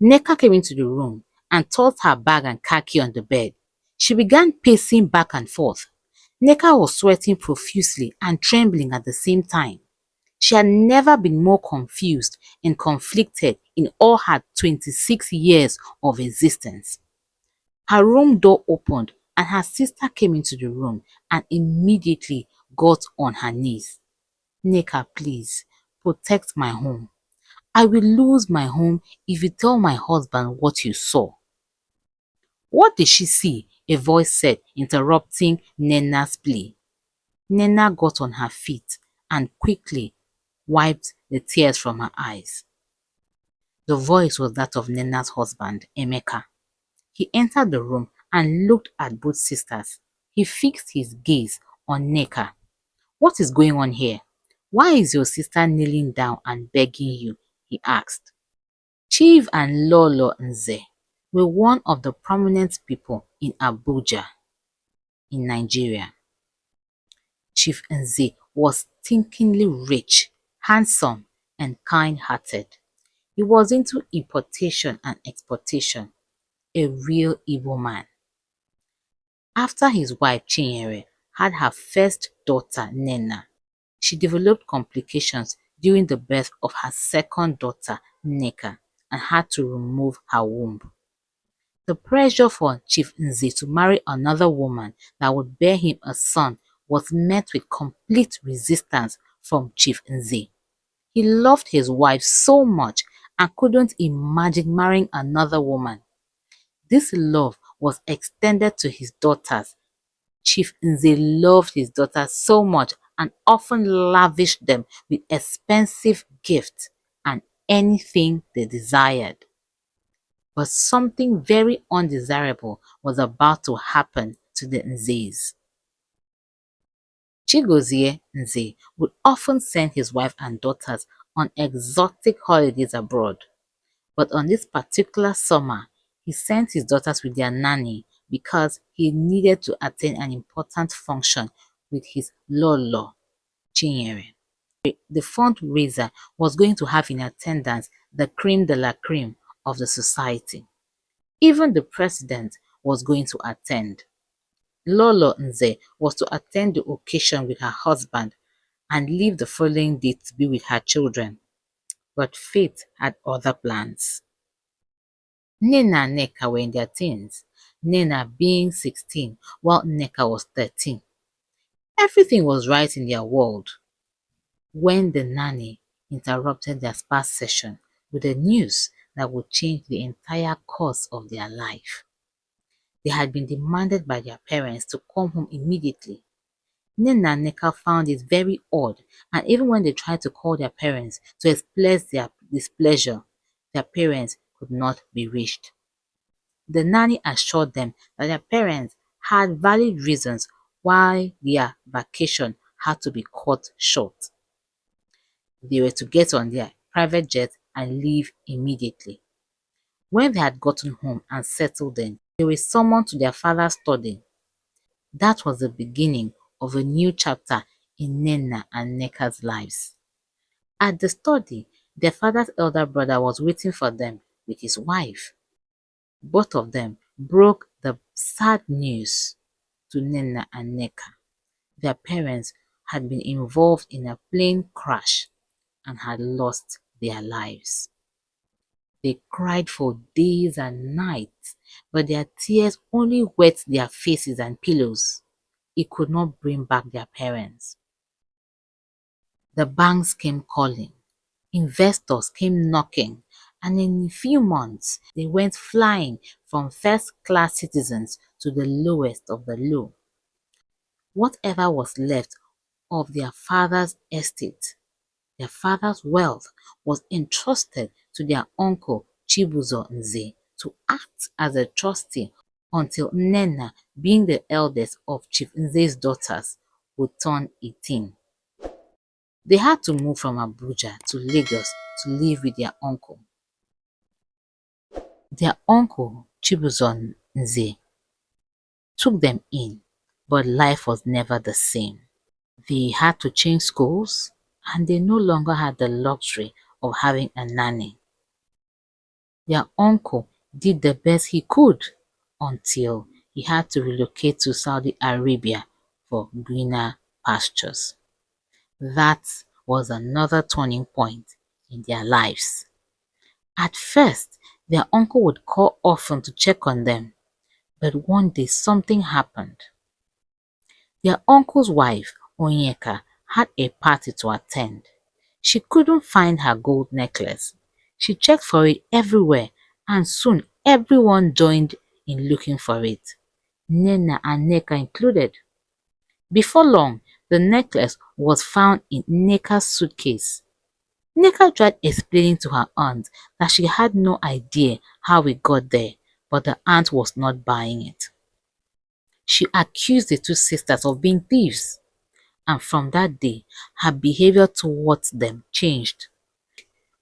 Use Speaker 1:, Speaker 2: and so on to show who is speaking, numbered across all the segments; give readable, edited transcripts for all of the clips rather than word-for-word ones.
Speaker 1: Nneka came into the room and tossed her bag and car key on the bed. She began pacing back and forth. Nneka was sweating profusely and trembling at the same time. She had never been more confused and conflicted in all her 26 years of existence. Her room door opened and her sister came into the room and immediately got on her knees. Nneka, please, protect my home. I will lose my home if you tell my husband what you saw. What did she see? A voice said, interrupting Nnenna's plea. Nnenna got on her feet and quickly wiped the tears from her eyes. The voice was that of Nnenna's husband, Emeka. He entered the room and looked at both sisters. He fixed his gaze on Nneka. What is going on here? Why is your sister kneeling down and begging you? He asked. Chief and Lolo Nze were one of the prominent people in Abuja, in Nigeria. Chief Nze was stinkingly rich, handsome, and kind-hearted. He was into importation and exportation, a real evil man. After his wife Chinyere had her first daughter Nnenna, she developed complications during the birth of her second daughter Nneka and had to remove her womb. The pressure for Chief Nze to marry another woman that would bear him a son was met with complete resistance from Chief Nze. He loved his wife so much and couldn't imagine marrying another woman. This love was extended to his daughters. Chief Nze loved his daughters so much and often lavished them with expensive gifts and anything they desired. But something very undesirable was about to happen to the Nzes. Chigozie Nze would often send his wife and daughters on exotic holidays abroad. But on this particular summer, he sent his daughters with their nanny because he needed to attend an important function with his Lolo, Chinyere. The fundraiser was going to have in attendance the creme de la creme of the society. Even the president was going to attend. Lolo Nze was to attend the occasion with her husband and leave the following day to be with her children. But fate had other plans. Nnenna and Nneka were in their teens, Nnenna being 16 while Nneka was 13. Everything was right in their world when the nanny interrupted their spa session with the news that would change the entire course of their life. They had been demanded by their parents to come home immediately. Nnenna and Nneka found it very odd, and even when they tried to call their parents to express their displeasure, their parents could not be reached. The nanny assured them that their parents had valid reasons why their vacation had to be cut short. They were to get on their private jet and leave immediately. When they had gotten home and settled in, they were summoned to their father's study. That was the beginning of a new chapter in Nnenna and Nneka's lives. At the study, their father's elder brother was waiting for them with his wife. Both of them broke the sad news to Nnenna and Nneka. Their parents had been involved in a plane crash and had lost their lives. They cried for days and nights, but their tears only wet their faces and pillows. It could not bring back their parents. The banks came calling, investors came knocking, and in a few months, they went flying from first-class citizens to the lowest of the low. Whatever was left of their father's estate, their father's wealth, was entrusted to their uncle Chibuzo Nze to act as a trustee until Nnenna, being the eldest of Chief Nze's daughters, would turn 18. They had to move from Abuja to Lagos to live with their uncle. Their uncle, Chibuzo Nze, took them in, but life was never the same. They had to change schools, and they no longer had the luxury of having a nanny. Their uncle did the best he could until he had to relocate to Saudi Arabia for greener pastures. That was another turning point in their lives. At first, their uncle would call often to check on them, but one day something happened. Their uncle's wife, Nneka, had a party to attend. She couldn't find her gold necklace. She checked for it everywhere, and soon everyone joined in looking for it, Nnenna and Nneka included. Before long, the necklace was found in Nneka's suitcase. Nneka tried explaining to her aunt that she had no idea how it got there, but the aunt was not buying it. She accused the two sisters of being thieves, and from that day, her behavior towards them changed.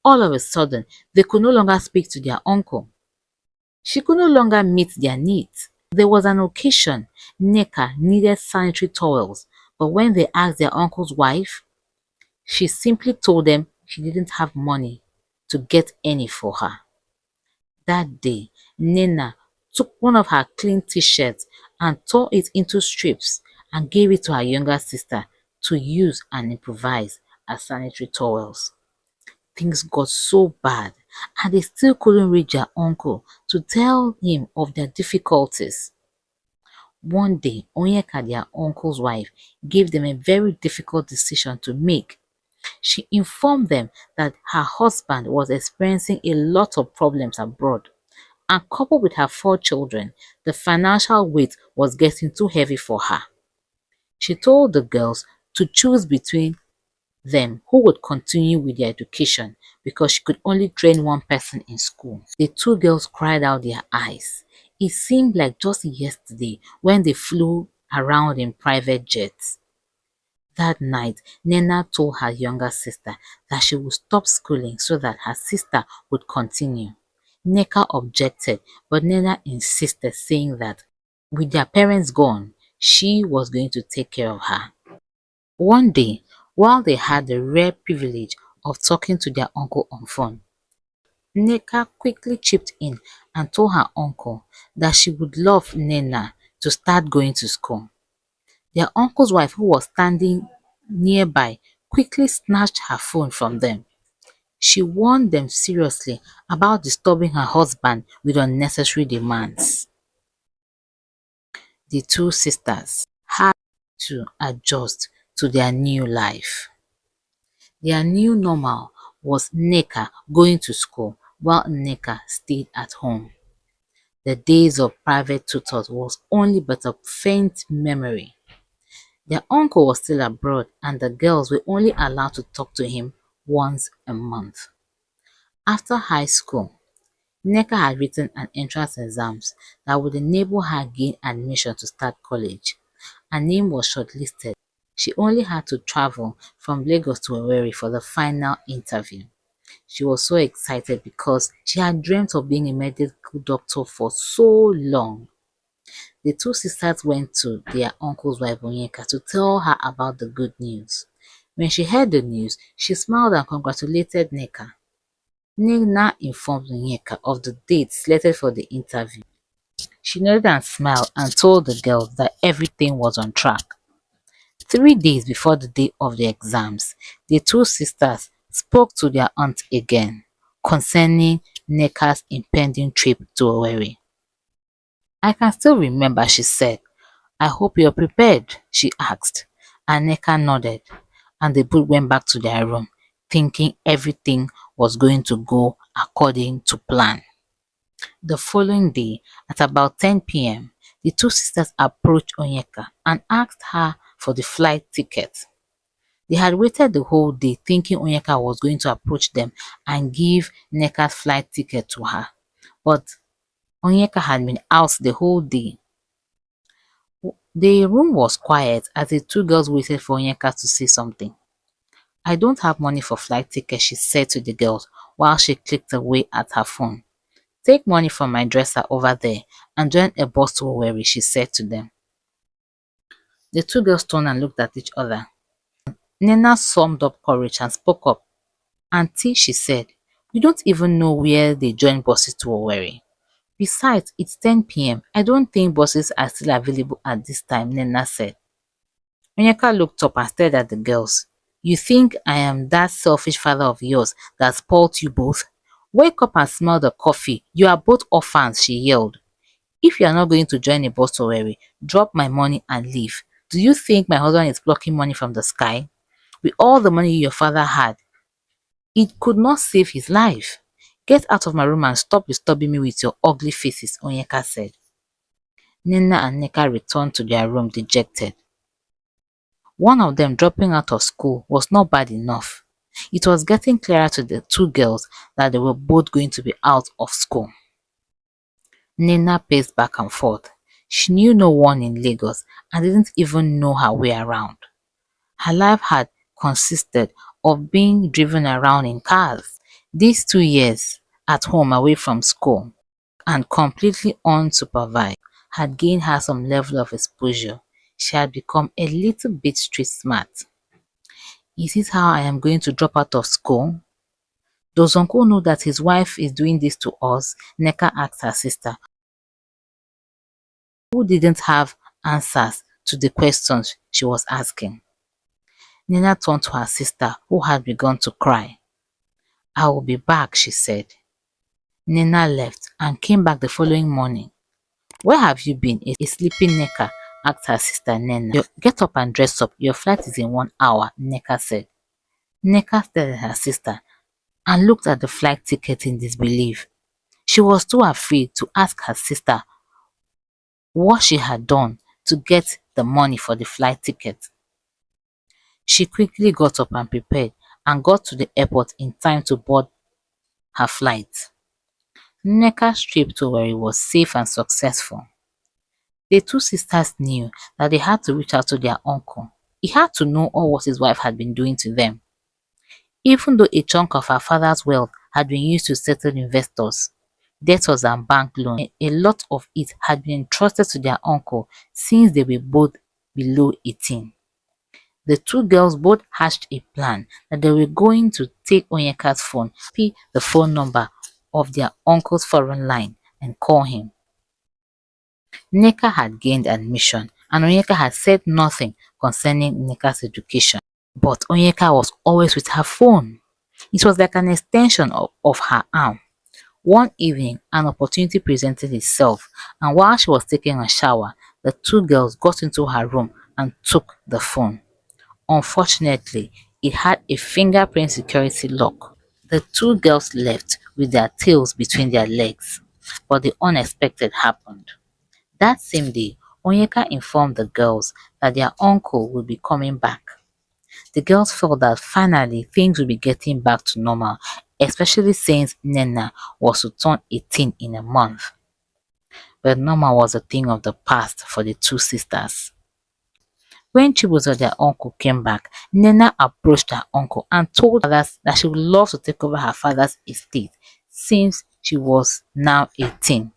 Speaker 1: All of a sudden, they could no longer speak to their uncle. She could no longer meet their needs. There was an occasion Nneka needed sanitary towels, but when they asked their uncle's wife, she simply told them she didn't have money to get any for her. That day, Nnenna took one of her clean t-shirts and tore it into strips and gave it to her younger sister to use and improvise as sanitary towels. Things got so bad and they still couldn't reach their uncle to tell him of their difficulties. One day, Onyeka, their uncle's wife, gave them a very difficult decision to make. She informed them that her husband was experiencing a lot of problems abroad, and coupled with her 4 children, the financial weight was getting too heavy for her. She told the girls to choose between them who would continue with their education because she could only train one person in school. The two girls cried out their eyes. It seemed like just yesterday when they flew around in private jets. That night, Nnenna told her younger sister that she would stop schooling so that her sister would continue. Nneka objected, but Nnenna insisted, saying that with their parents gone, she was going to take care of her. One day, while they had the rare privilege of talking to their uncle on phone, Nneka quickly chipped in and told her uncle that she would love Nnenna to start going to school. Their uncle's wife, who was standing nearby, quickly snatched her phone from them. She warned them seriously about disturbing her husband with unnecessary demands. The two sisters had to adjust to their new life. Their new normal was Nneka going to school while Nneka stayed at home. The days of private tutors was only but a faint memory. Their uncle was still abroad and the girls were only allowed to talk to him once a month. After high school, Nneka had written an entrance exams that would enable her gain admission to start college. Her name was shortlisted. She only had to travel from Lagos to Owerri for the final interview. She was so excited because she had dreamt of being a medical doctor for so long. The two sisters went to their uncle's wife Onyeka to tell her about the good news. When she heard the news, she smiled and congratulated Nneka. Nnenna informed Onyeka of the date selected for the interview. She nodded and smiled and told the girls that everything was on track. 3 days before the day of the exams, the two sisters spoke to their aunt again concerning Nneka's impending trip to Owerri. I can still remember, she said. I hope you're prepared, she asked, and Nneka nodded, and they both went back to their room, thinking everything was going to go according to plan. The following day, at about 10 p.m., the two sisters approached Onyeka and asked her for the flight ticket. They had waited the whole day thinking Onyeka was going to approach them and give Nneka's flight ticket to her. But Onyeka had been out the whole day. The room was quiet as the two girls waited for Onyeka to say something. I don't have money for flight ticket, she said to the girls while she clicked away at her phone. Take money from my dresser over there and join a bus to Owerri, she said to them. The two girls turned and looked at each other. Nnenna summed up courage and spoke up. Auntie, she said, We don't even know where they joined buses to Owerri. Besides, it's 10 p.m. I don't think buses are still available at this time, Nnenna said. Onyeka looked up and stared at the girls. You think I am that selfish father of yours that spoilt you both? Wake up and smell the coffee. You are both orphans, she yelled. If you are not going to join a bus to Owerri, drop my money and leave. Do you think my husband is plucking money from the sky? With all the money your father had, it could not save his life. Get out of my room and stop disturbing me with your ugly faces, Onyeka said. Nnenna and Nneka returned to their room dejected. One of them dropping out of school was not bad enough. It was getting clearer to the two girls that they were both going to be out of school. Nnenna paced back and forth. She knew no one in Lagos and didn't even know her way around. Her life had consisted of being driven around in cars. These 2 years at home away from school and completely unsupervised had gained her some level of exposure. She had become a little bit street smart. Is this how I am going to drop out of school? Does Uncle know that his wife is doing this to us? Nneka asked her sister, who didn't have answers to the questions she was asking. Nnenna turned to her sister, who had begun to cry. I will be back, she said. Nnenna left and came back the following morning. Where have you been? A sleeping Nneka asked her sister Nnenna. Get up and dress up. Your flight is in 1 hour, Nneka said. Nneka stared at her sister and looked at the flight ticket in disbelief. She was too afraid to ask her sister what she had done to get the money for the flight ticket. She quickly got up and prepared and got to the airport in time to board her flight. Nneka's trip to Owerri was safe and successful. The two sisters knew that they had to reach out to their uncle. He had to know all what his wife had been doing to them. Even though a chunk of her father's wealth had been used to settle investors, debtors and bank loans, a lot of it had been entrusted to their uncle since they were both below 18. The two girls both hatched a plan that they were going to take Onyeka's phone, copy the phone number of their uncle's foreign line, and call him. Nneka had gained admission, and Onyeka had said nothing concerning Nneka's education. But Onyeka was always with her phone. It was like an extension of her arm. One evening, an opportunity presented itself, and while she was taking a shower, the two girls got into her room and took the phone. Unfortunately, it had a fingerprint security lock. The two girls left with their tails between their legs, but the unexpected happened. That same day, Onyeka informed the girls that their uncle would be coming back. The girls felt that finally things would be getting back to normal, especially since Nnenna was to turn 18 in a month. But normal was a thing of the past for the two sisters. When Chibuzo, their uncle, came back, Nnenna approached her uncle and told her that she would love to take over her father's estate since she was now 18.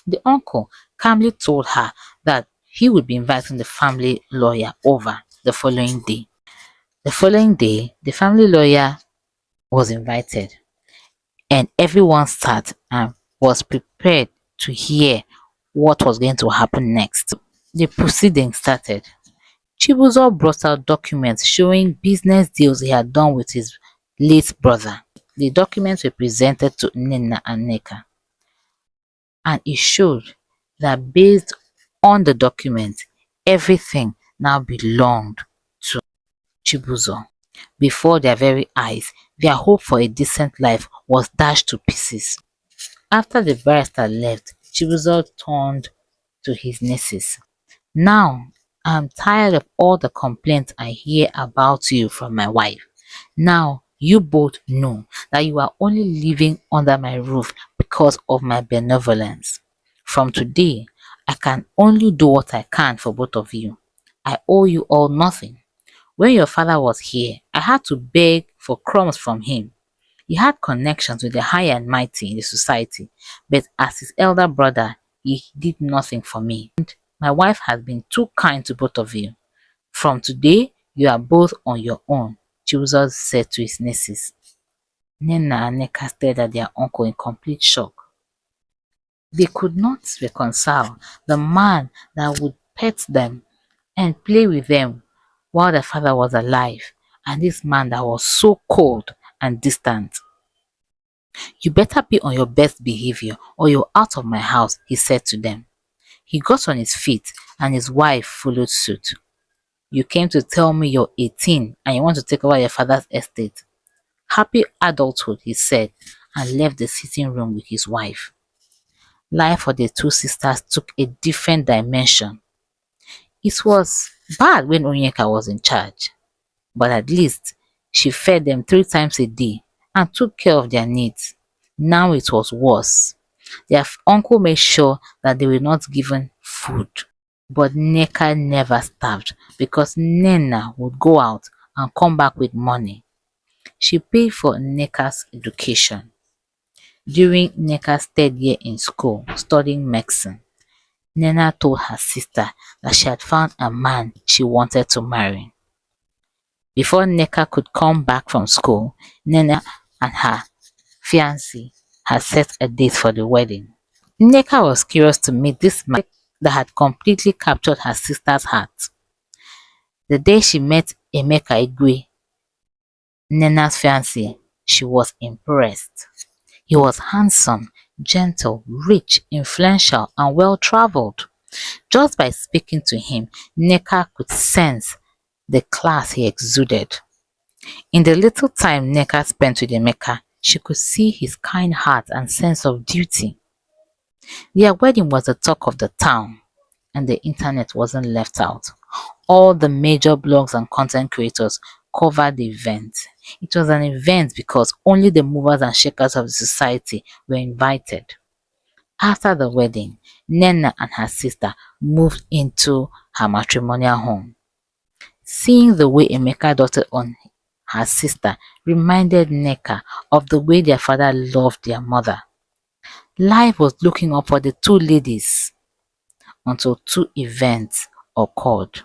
Speaker 1: The uncle calmly told her that he would be inviting the family lawyer over the following day. The following day, the family lawyer was invited, and everyone sat and was prepared to hear what was going to happen next. The proceedings started. Chibuzo brought out documents showing business deals he had done with his late brother. The documents were presented to Nnenna and Nneka, and it showed that based on the document, everything now belonged to Chibuzo. Before their very eyes, their hope for a decent life was dashed to pieces. After the barrister left, Chibuzo turned to his nieces. Now, I'm tired of all the complaints I hear about you from my wife. Now, you both know that you are only living under my roof because of my benevolence. From today, I can only do what I can for both of you. I owe you all nothing. When your father was here, I had to beg for crumbs from him. He had connections with the high and mighty in the society, but as his elder brother, he did nothing for me. And my wife has been too kind to both of you. From today, you are both on your own, Chibuzo said to his nieces. Nnenna and Nneka stared at their uncle in complete shock. They could not reconcile the man that would pet them and play with them while their father was alive, and this man that was so cold and distant. "You better be on your best behavior or you're out of my house," he said to them. He got on his feet and his wife followed suit. "You came to tell me you're 18 and you want to take over your father's estate. Happy adulthood," he said, and left the sitting room with his wife. Life for the two sisters took a different dimension. It was bad when Onyeka was in charge, but at least she fed them 3 times a day and took care of their needs. Now it was worse. Their uncle made sure that they were not given food. But Nneka never starved because Nnenna would go out and come back with money. She paid for Nneka's education. During Nneka's third year in school, studying medicine, Nnenna told her sister that she had found a man she wanted to marry. Before Nneka could come back from school, Nnenna and her fiancé had set a date for the wedding. Nneka was curious to meet this man that had completely captured her sister's heart. The day she met Emeka Igwe, Nnenna's fiancé, she was impressed. He was handsome, gentle, rich, influential, and well-traveled. Just by speaking to him, Nneka could sense the class he exuded. In the little time Nneka spent with Emeka, she could see his kind heart and sense of duty. Their wedding was the talk of the town, and the internet wasn't left out. All the major blogs and content creators covered the event. It was an event because only the movers and shakers of the society were invited. After the wedding, Nnenna and her sister moved into her matrimonial home. Seeing the way Emeka doted on her sister reminded Nneka of the way their father loved their mother. Life was looking up for the two ladies until two events occurred.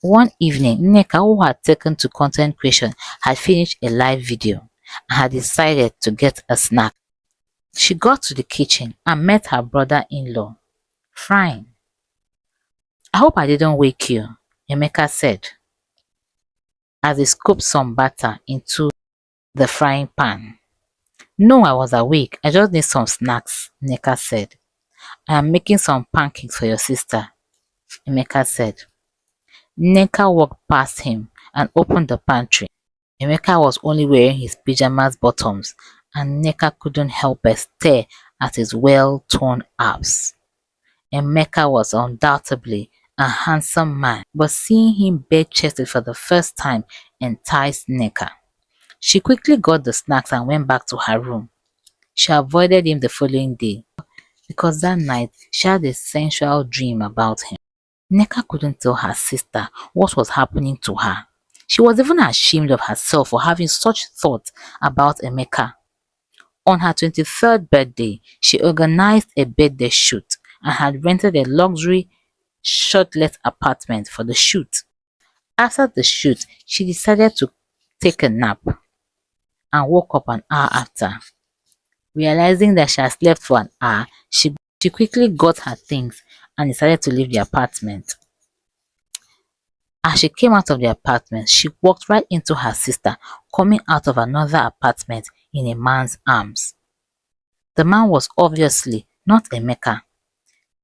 Speaker 1: One evening, Nneka, who had taken to content creation, had finished a live video and had decided to get a snack. She got to the kitchen and met her brother-in-law, frying. "I hope I didn't wake you," Emeka said, as he scooped some batter into the frying pan. "No, I was awake. I just need some snacks," Nneka said. "I am making some pancakes for your sister," Emeka said. Nneka walked past him and opened the pantry. Emeka was only wearing his pyjamas bottoms, and Nneka couldn't help but stare at his well-toned abs. Emeka was undoubtedly a handsome man, but seeing him bare-chested for the first time enticed Nneka. She quickly got the snacks and went back to her room. She avoided him the following day because that night she had a sensual dream about him. Nneka couldn't tell her sister what was happening to her. She was even ashamed of herself for having such thoughts about Emeka. On her 23rd birthday, she organized a birthday shoot and had rented a luxury shortlet apartment for the shoot. After the shoot, she decided to take a nap and woke up an hour after. Realizing that she had slept for an hour, she quickly got her things and decided to leave the apartment. As she came out of the apartment, she walked right into her sister coming out of another apartment in a man's arms. The man was obviously not Emeka.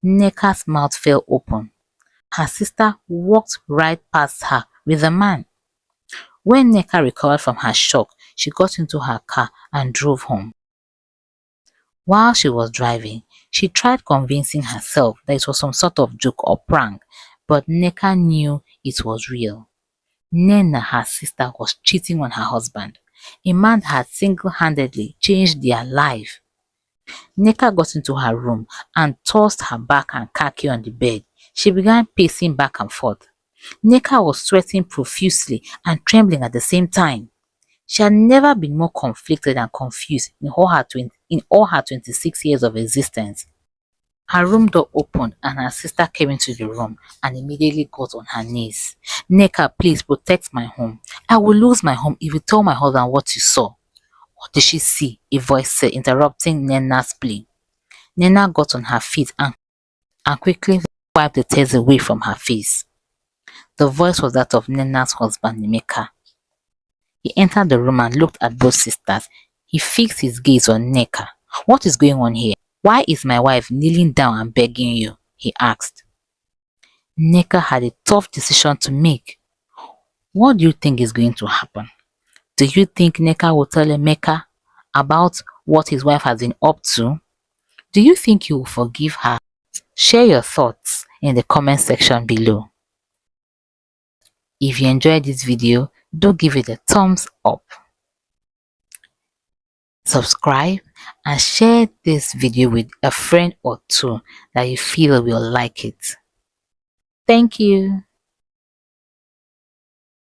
Speaker 1: Nneka's mouth fell open. Her sister walked right past her with the man. When Nneka recovered from her shock, she got into her car and drove home. While she was driving, she tried convincing herself that it was some sort of joke or prank, but Nneka knew it was real. Nnenna, her sister, was cheating on her husband, a man that had single-handedly changed their life. Nneka got into her room and tossed her bag and car key on the bed. She began pacing back and forth. Nneka was sweating profusely and trembling at the same time. She had never been more conflicted and confused in all her 26 years of existence. Her room door opened and her sister came into the room and immediately got on her knees. "Nneka, please protect my home. I will lose my home if you tell my husband what you saw." What did she see? A voice said, interrupting Nnenna's plea. Nnenna got on her feet and quickly wiped the tears away from her face. The voice was that of Nnenna's husband, Emeka. He entered the room and looked at both sisters. He fixed his gaze on Nneka. What is going on here? Why is my wife kneeling down and begging you? He asked. Nneka had a tough decision to make. What do you think is going to happen? Do you think Nneka will tell Emeka about what his wife has been up to? Do you think he will forgive her? Share your thoughts in the comment section below. If you enjoyed this video, do give it a thumbs up. Subscribe and share this video with a friend or two that you feel will like it. Thank you.